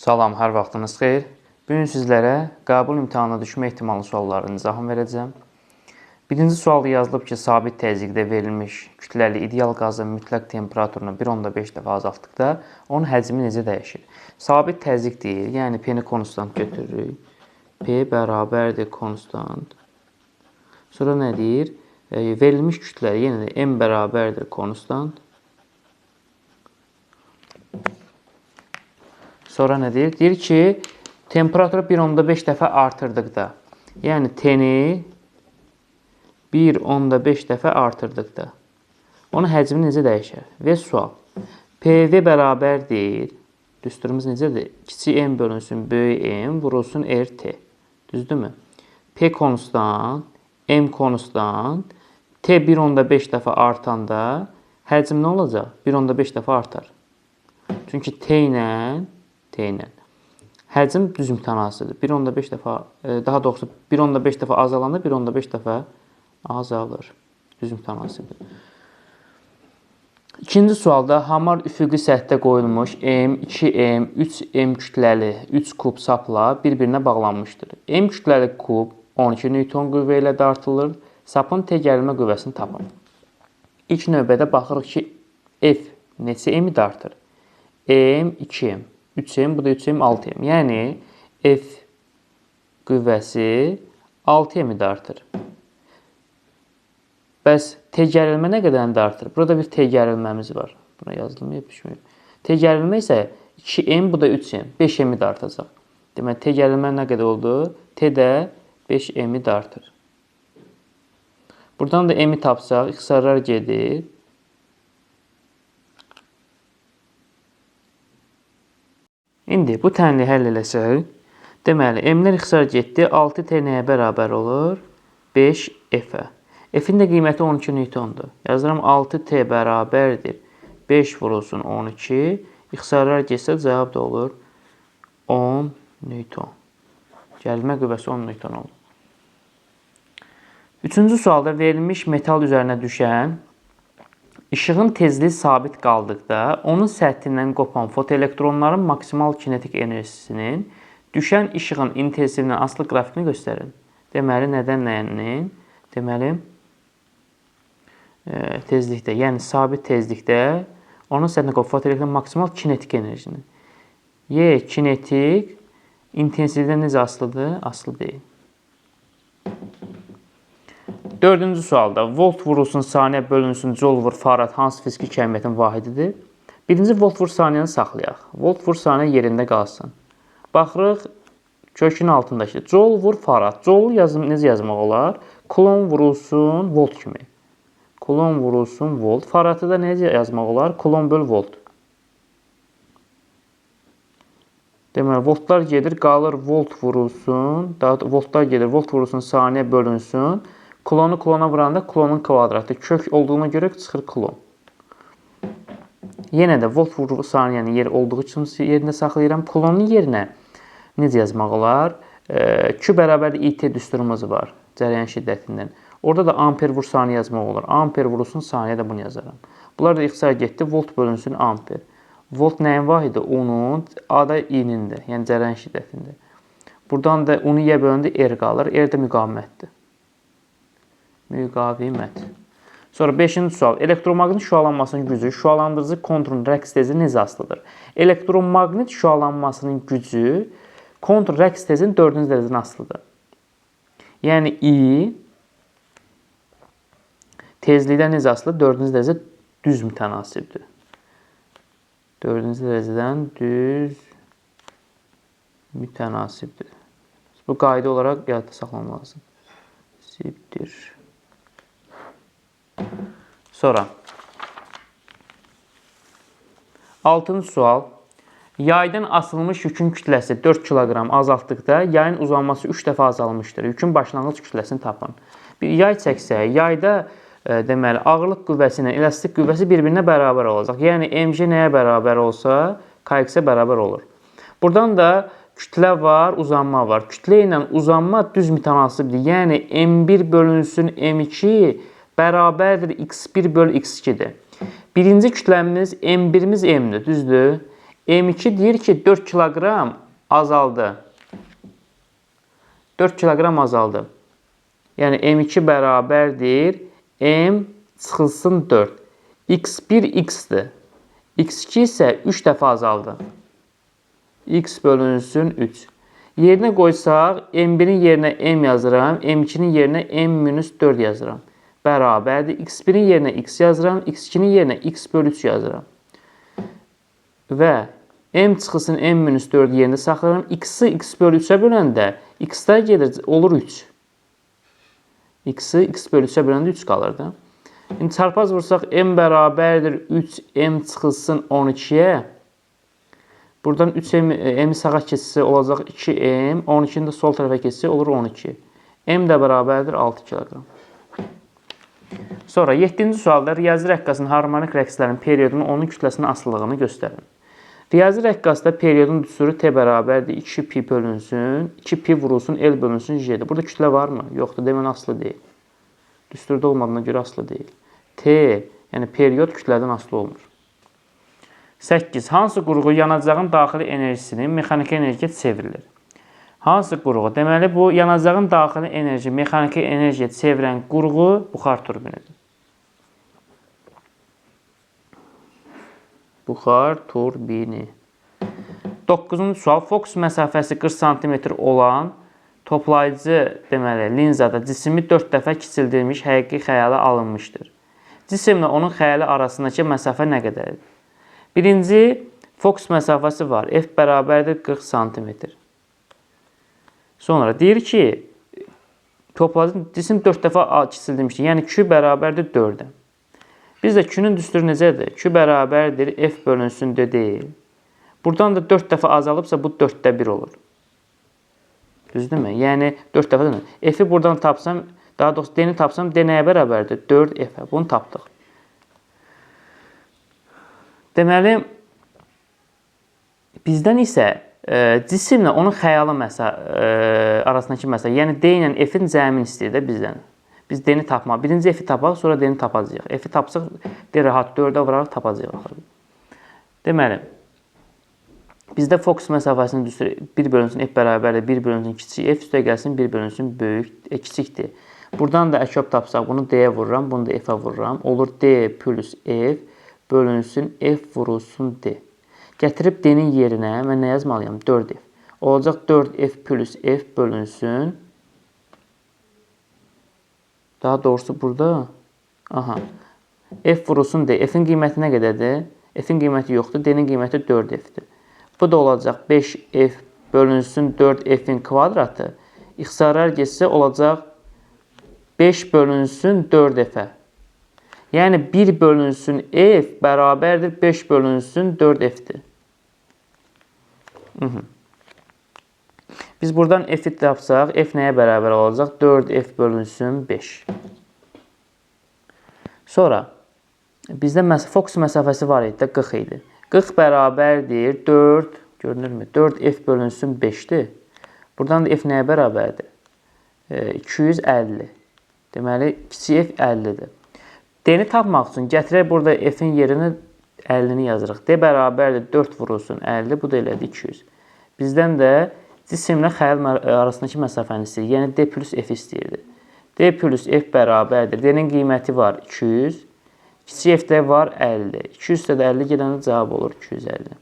Salam, hər vaxtınız xeyir. Bugün sizlərə qəbul imtahanına düşmə ehtimalı suallarının izahını verəcəm. Birinci sualda yazılıb ki, sabit təzyiqdə verilmiş kütləli ideal qazın mütləq temperaturunu 1,5 dəfə azaltdıqda onun həcmi necə dəyişir? Sabit təzyiq deyir, yəni P-ni konstant götürürük. P bərabərdir konstant. Sonra nə deyir? Verilmiş kütləli, yenə də M bərabərdir konstant. Sonra nə deyir? Deyir ki, temperaturu 1,5 dəfə artırdıqda, yəni T-ni 1,5 dəfə artırdıqda onun həcmi necə dəyişər? Və sual. PV bərabərdir. Düsturumuz necədir? Kiçik M bölünsün böyük M vurulsun RT. Düzdürmü? P konstant, M konstant, T 1,5 dəfə artanda həcm nə olacaq? 1,5 dəfə artar. Çünki T ilə həcm düz mütənasibdir. 1,5 dəfə, daha doğrusu 1,5 dəfə azalanda 1,5 dəfə azalır. Düz mütənasibdir. İkinci sualda hamar üfüqi səthdə qoyulmuş M, 2M, 3M kütləli 3 kub sapla bir-birinə bağlanmışdır. M kütləli kub 12 Newton qüvvə ilə dartılır. Sapın T gərilmə qüvvəsini tapın. İlk növbədə baxırıq ki, F neçə M-i dartır? M, 2M, 3M, bu da 3M, 6M. Yəni, F qüvvəsi 6M-i dartır. Bəs T gərilmə nə qədərini dartır? Burada bir T gərilməmiz var. Buna yazılmı yapışmıyor. T gərilmə isə 2M, bu da 3M. 5M-i dartacaq. Demək, T gərilmə nə qədər oldu? T də 5M-i dartır. Buradan da M-i tapsaq, ixtisarlar gedir. İndi bu tənliyi həll eləsək, deməli, M-lər ixtisar getdi. 6T nəyə bərabər olur? 5F-ə. F-in də qiyməti 12 Newtondur. Yazıram 6T bərabərdir. 5 vurulsun 12. İxtisarlar getsə cavab da olur 10 Newton. Gərilmə qüvvəsi 10 Newton olur. Üçüncü sualda verilmiş metal üzərinə düşən işığın tezliyi sabit qaldıqda onun səthindən qopan fotoelektronların maksimal kinetik enerjisinin düşən işığın intensivliyindən asılı qrafikini göstərin. Deməli, nədən nəyənin? Deməli, tezlikdə, yəni sabit tezlikdə onun səthindən qopan fotoelektronun maksimal kinetik enerjisinin. Kinetik intensivlikdən necə asılıdır? Asılı deyil. Dördüncü sualda volt vurulsun saniyə bölünsün jol vur farad hansı fiziki kəmiyyətin vahididir? Birinci volt vur saniyəni saxlayaq. Volt vur saniyə yerində qalsın. Baxırıq kökün altındakı jol vur farad. Jol necə yazmaq olar? Kulon vurulsun volt kimi. Kulon vurulsun volt. Faradı da necə yazmaq olar? Kulon böl volt. Deməli, voltlar gedir, qalır volt vurulsun. Voltlar gedir, volt vurulsun saniyə bölünsün. Kulonu kulona vuranda kulonun kvadratı. Kök olduğuna görə çıxır kulon. Yenə də volt vurulur saniyənin yeri olduğu üçün yerində saxlayıram. Kulonun yerinə necə yazmaq olar? Q bərabərdir IT düsturumuz var cərəyan şiddətindən. Orada da amper vur saniyə yazmaq olur. Amper vurulsun saniyə də bunu yazaram. Bunlar da ixtisar getdi. Volt bölünsün amper. Volt nəyin vahidi? Onun, A da I-nin də, yəni cərəyan şiddətində. Buradan da onu Y bölündə R qalır. R də müqavimətdir. Müqavimət. Sonra 5-ci sual. Elektromaqnit şüalanmasının gücü şüalandırıcı konturun rəqs tezi necə asılıdır? Elektromaqnit şüalanmasının gücü kontur rəqs tezinin 4-cü dərəcədən asılıdır. Yəni I tezlikdən necə asılıdır? 4-cü dərəcə düz mütənasibdir. 4-cü dərəcədən düz mütənasibdir. Bu qayda olaraq yadda saxlamaq lazım. Sibdir. Sonra 6-cı sual. Yaydan asılmış yükün kütləsi 4 kiloqram azaltdıqda yayın uzanması 3 dəfə azalmışdır. Yükün başlanğıc kütləsini tapın. Bir yay çəksək, yayda deməli, ağırlıq qüvvəsi ilə elastik qüvvəsi bir-birinə bərabər olacaq. Yəni, mg nəyə bərabər olsa, kx-ə bərabər olur. Buradan da kütlə var, uzanma var. Kütlə ilə uzanma düz mütənasibdir. Yəni, m1 bölünsün m2 bərabərdir x1 bölü x2-dir. Birinci kütləmiz m1-imiz m-dir, düzdür? M2 deyir ki 4 kiloqram azaldı. 4 kiloqram azaldı. Yəni M2 bərabərdir M çıxılsın 4. X1 X-dir. X2 isə 3 dəfə azaldı. X bölünsün 3. Yerinə qoysaq, M1-in yerinə M yazıram, M2-nin yerinə M-4 yazıram. Bərabərdir. X1-in yerinə X yazıram, X2-nin yerinə X bölü 3 yazıram. Və M çıxılsın M-4 yerində saxlayıram. X-i X bölü 3-ə böləndə X-də gedir, olur 3. X-i X bölü 3-ə böləndə 3 qalır da. İndi çarpaz vursaq, M bərabərdir 3, M çıxılsın 12-yə. Buradan 3M sağa keçsə olacaq 2M, 12-ni də sol tərəfə keçsə olur 12. M də bərabərdir 6 kiloqram. Sonra 7-ci sualda riyazi rəqqasının harmonik rəqslərin periodunun onun kütləsinin asılılığını göstərin. Riyazi rəqqasda periodun düsturu T bərabərdir 2pi bölünsün, 2pi vurulsun, L bölünsün, J'dir. Burada kütlə varmı? Yoxdur, demən asılı deyil. Düsturda olmadığına görə asılı deyil. T, yəni period kütlədən asılı olmur. 8. Hansı qurğu yanacağın daxili enerjisini mexaniki enerjiyə çevrilir? Hansı qurğu? Deməli, bu yanacağın daxili enerji mexaniki enerjiyə çevirən qurğu buxar turbinidir. Buxar turbini. 9-cu sual. Fokus məsafəsi 40 cm olan toplayıcı deməli, linzada cismi 4 dəfə kiçildilmiş həqiqi xəyala alınmışdır. Cisimlə onun xəyali arasındakı məsafə nə qədərdir? Birinci, fokus məsafəsi var. F bərabərdir 40 cm. Sonra deyir ki, toplayıcı cisim 4 dəfə kiçildilmişdir. Yəni, Q bərabərdir 4-ə. Bizdə Q-nün düsturu necədir? Q bərabərdir F bölünsün D deyil. Buradan da 4 dəfə azalıbsa, bu 4də 1 olur. Düzdürmü? Yəni, 4 dəfə demək. F-i buradan tapsam, daha doğrusu D-ni tapsam, D nəyə bərabərdir? 4F-ə. Bunu tapdıq. Deməli, bizdən isə cisimlə onun xəyalı arasındakı məsələ, yəni D ilə F-in cəmini istəyir də bizdən. Biz D-ni tapmaq. Birinci F-i tapaq, sonra D-ni tapacağıq. F-i tapsaq, D rahat 4-ə vuraraq tapacağıq. Deməli, bizdə fokus məsafəsinin düsturu 1 bölünsün F bərabərdir 1 bölünsün kiçik F üstə gəlsin 1 bölünsün kiçikdir. Buradan da əkab tapsaq, bunu D-yə vururam, bunu da F-ə vururam. Olur D plus F bölünsün F vurulsun D. Gətirib D-nin yerinə mən nə yazmalıyam? 4F. Olacaq 4F plus F bölünsün. Daha doğrusu burada. Aha. F vurulsun D. F-in qiyməti nə qədərdir? F-in qiyməti yoxdur. D-nin qiyməti 4F-dir. Bu da olacaq 5F bölünsün 4F-in kvadratı. İxtisarlar geçsə olacaq 5 bölünsün 4F-ə. Yəni 1 bölünsün F bərabərdir 5 bölünsün 4F-dir. Biz buradan F-i tapsaq, F nəyə bərabər olacaq? 4F bölünsün 5. Sonra, bizdə fokus məsafəsi var idi, 40 idi. 40 bərabərdir 4, görünürmü? 4F bölünsün 5-dir. Buradan da F nəyə bərabərdir? 250. Deməli, kiçik F 50-dir. D-ni tapmaq üçün gətirək burada F-in yerinə 50-ni yazırıq. D bərabərdir 4 vurulsun 50, bu da elədi 200. Bizdən də cisimlə xəyal arasındakı məsafəni istəyir. Yəni D plus F istəyirdi. D plus F bərabərdir. D-nin qiyməti var 200. Kiçik F-də var 50. 200-də də 50 gedəndə cavab olur 250.